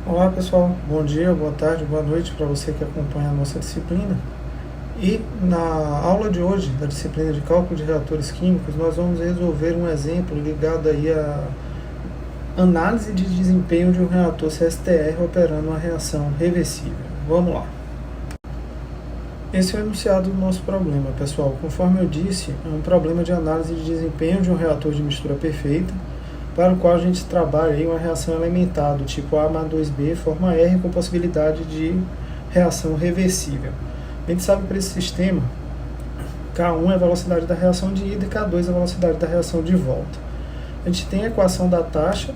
Olá pessoal, bom dia, boa tarde, boa noite para você que acompanha a nossa disciplina. E na aula de hoje, da disciplina de cálculo de reatores químicos, nós vamos resolver um exemplo ligado aí à análise de desempenho de um reator CSTR operando uma reação reversível. Vamos lá. Esse é o enunciado do nosso problema, pessoal. Conforme eu disse, é um problema de análise de desempenho de um reator de mistura perfeita, para o qual a gente trabalha aí uma reação elementar do tipo A+2B forma R com possibilidade de reação reversível. A gente sabe que para esse sistema, K1 é a velocidade da reação de ida e K2 é a velocidade da reação de volta. A gente tem a equação da taxa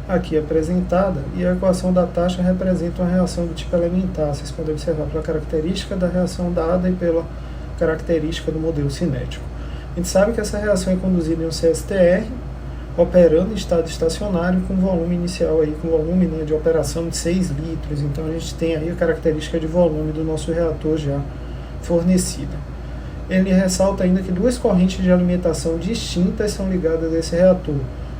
aqui apresentada, e a equação da taxa representa uma reação do tipo elementar. Vocês podem observar pela característica da reação dada e pela característica do modelo cinético. A gente sabe que essa reação é conduzida em um CSTR, operando em estado estacionário com volume inicial aí, com volume, né, de operação de 6 litros. Então a gente tem aí a característica de volume do nosso reator já fornecida. Ele ressalta ainda que duas correntes de alimentação distintas são ligadas a esse reator.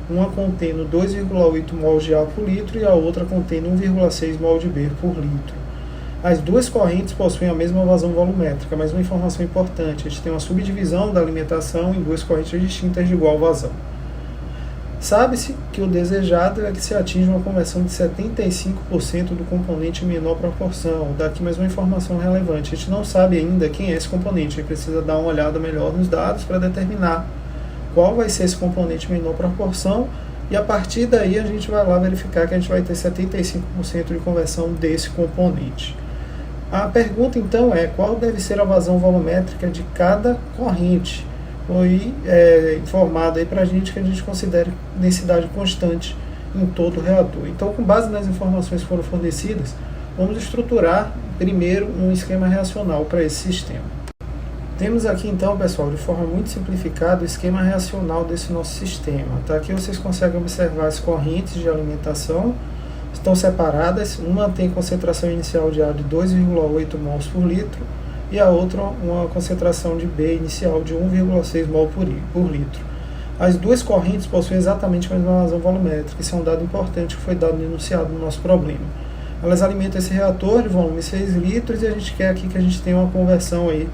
Uma contendo 2,8 mol de A por litro e a outra contendo 1,6 mol de B por litro. As duas correntes possuem a mesma vazão volumétrica, mas uma informação importante: a gente tem uma subdivisão da alimentação em duas correntes distintas de igual vazão. Sabe-se que o desejado é que se atinja uma conversão de 75% do componente em menor proporção. Daqui mais uma informação relevante: a gente não sabe ainda quem é esse componente, a gente precisa dar uma olhada melhor nos dados para determinar qual vai ser esse componente em menor proporção, e a partir daí a gente vai lá verificar que a gente vai ter 75% de conversão desse componente. A pergunta então é: qual deve ser a vazão volumétrica de cada corrente? Foi informado aí para a gente que a gente considere densidade constante em todo o reator. Então, com base nas informações que foram fornecidas, vamos estruturar primeiro um esquema reacional para esse sistema. Temos aqui então, pessoal, de forma muito simplificada, o esquema reacional desse nosso sistema. Tá? Aqui vocês conseguem observar as correntes de alimentação, estão separadas. Uma tem concentração inicial de A de 2,8 mols por litro e a outra uma concentração de B inicial de 1,6 mol por litro. As duas correntes possuem exatamente a mesma vazão volumétrica. Isso é um dado importante que foi dado no enunciado no nosso problema. Elas alimentam esse reator de volume 6 litros e a gente quer aqui que a gente tenha uma conversão aí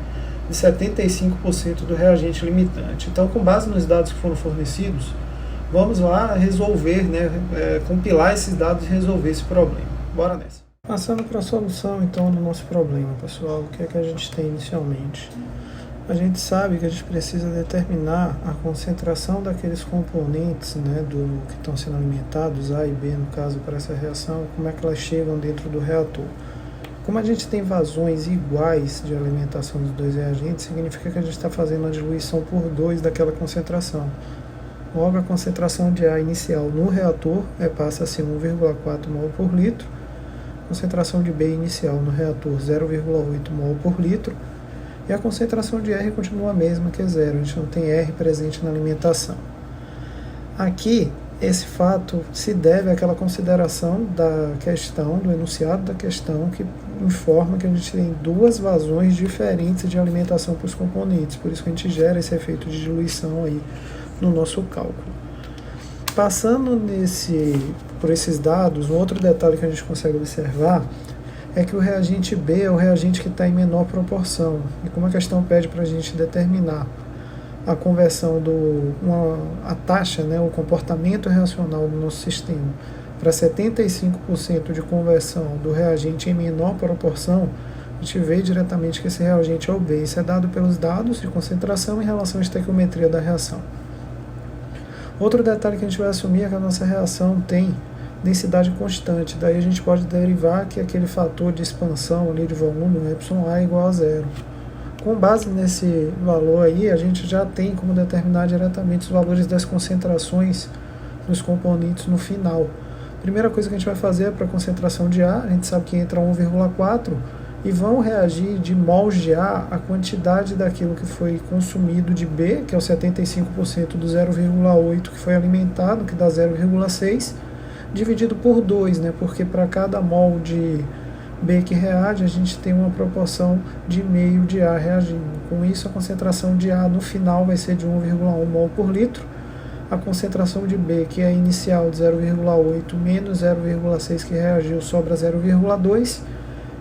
de 75% do reagente limitante. Então, com base nos dados que foram fornecidos, vamos lá resolver, compilar esses dados e resolver esse problema. Bora nessa. Passando para a solução, então, do nosso problema, pessoal, o que é que a gente tem inicialmente? A gente sabe que a gente precisa determinar a concentração daqueles componentes, que estão sendo alimentados, A e B, no caso, para essa reação, como é que elas chegam dentro do reator. Como a gente tem vazões iguais de alimentação dos dois reagentes, significa que a gente está fazendo a diluição por 2 daquela concentração. Logo, a concentração de A inicial no reator passa a ser 1,4 mol por litro, concentração de B inicial no reator 0,8 mol por litro, e a concentração de R continua a mesma, que é 0, a gente não tem R presente na alimentação. Aqui, esse fato se deve àquela consideração da questão, do enunciado da questão, que informa que a gente tem duas vazões diferentes de alimentação para os componentes, por isso que a gente gera esse efeito de diluição aí no nosso cálculo. Passando por esses dados, um outro detalhe que a gente consegue observar é que o reagente B é o reagente que está em menor proporção, e como a questão pede para a gente determinar a conversão a taxa, o comportamento reacional do nosso sistema para 75% de conversão do reagente em menor proporção, a gente vê diretamente que esse reagente é o B. Isso é dado pelos dados de concentração em relação à estequiometria da reação. Outro detalhe que a gente vai assumir é que a nossa reação tem densidade constante, daí a gente pode derivar que aquele fator de expansão ali de volume, o εA, é igual a 0. Com base nesse valor aí, a gente já tem como determinar diretamente os valores das concentrações dos componentes no final. A primeira coisa que a gente vai fazer é para a concentração de A, a gente sabe que entra 1,4 e vão reagir de mols de A a quantidade daquilo que foi consumido de B, que é o 75% do 0,8 que foi alimentado, que dá 0,6, dividido por 2, porque para cada mol de B que reage, a gente tem uma proporção de meio de A reagindo. Com isso, a concentração de A no final vai ser de 1,1 mol por litro. a concentração de B, que é inicial de 0,8 menos 0,6 que reagiu, sobra 0,2,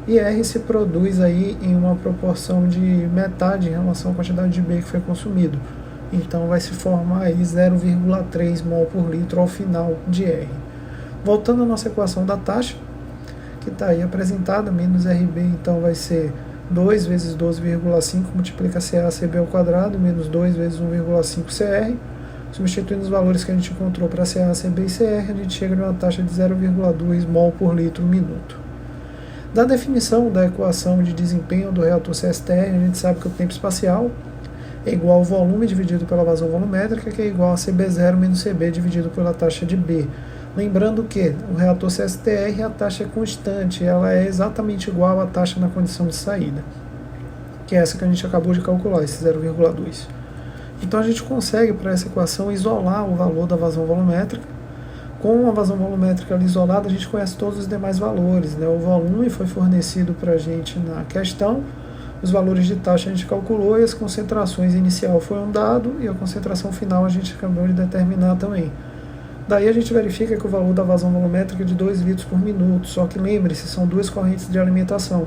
e R se produz aí em uma proporção de metade em relação à quantidade de B que foi consumido. Então vai se formar aí 0,3 mol por litro ao final de R. Voltando à nossa equação da taxa, que está aí apresentada, menos RB, então vai ser 2 vezes 12,5 multiplica CA/CB ao quadrado, menos 2 vezes 1,5 CR. Substituindo os valores que a gente encontrou para CA, CB e CR, a gente chega a uma taxa de 0,2 mol por litro minuto. Da definição da equação de desempenho do reator CSTR, a gente sabe que o tempo espacial é igual ao volume dividido pela vazão volumétrica, que é igual a CB0 menos CB dividido pela taxa de B. Lembrando que o reator CSTR, a taxa é constante, ela é exatamente igual à taxa na condição de saída, que é essa que a gente acabou de calcular, esse 0,2. Então a gente consegue, para essa equação, isolar o valor da vazão volumétrica. Com a vazão volumétrica ali isolada, a gente conhece todos os demais valores, né? O volume foi fornecido para a gente na questão, os valores de taxa a gente calculou e as concentrações inicial foi um dado e a concentração final a gente acabou de determinar também. Daí a gente verifica que o valor da vazão volumétrica é de 2 litros por minuto, só que lembre-se, são duas correntes de alimentação.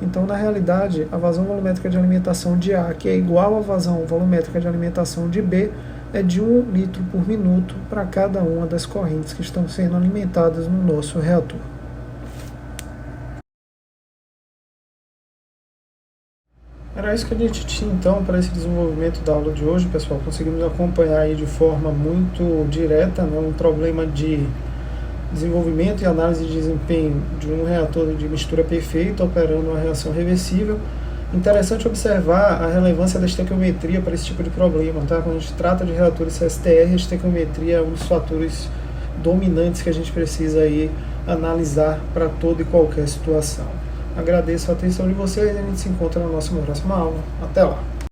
Então, na realidade, a vazão volumétrica de alimentação de A, que é igual à vazão volumétrica de alimentação de B, é de 1 litro por minuto para cada uma das correntes que estão sendo alimentadas no nosso reator. Era isso que a gente tinha então para esse desenvolvimento da aula de hoje, pessoal. Conseguimos acompanhar aí de forma muito direta, né, um problema de desenvolvimento e análise de desempenho de um reator de mistura perfeita operando uma reação reversível. Interessante observar a relevância da estequiometria para esse tipo de problema, tá? Quando a gente trata de reatores CSTR, a estequiometria é um dos fatores dominantes que a gente precisa aí analisar para toda e qualquer situação. Agradeço a atenção de vocês e a gente se encontra na nossa próxima aula. Até lá!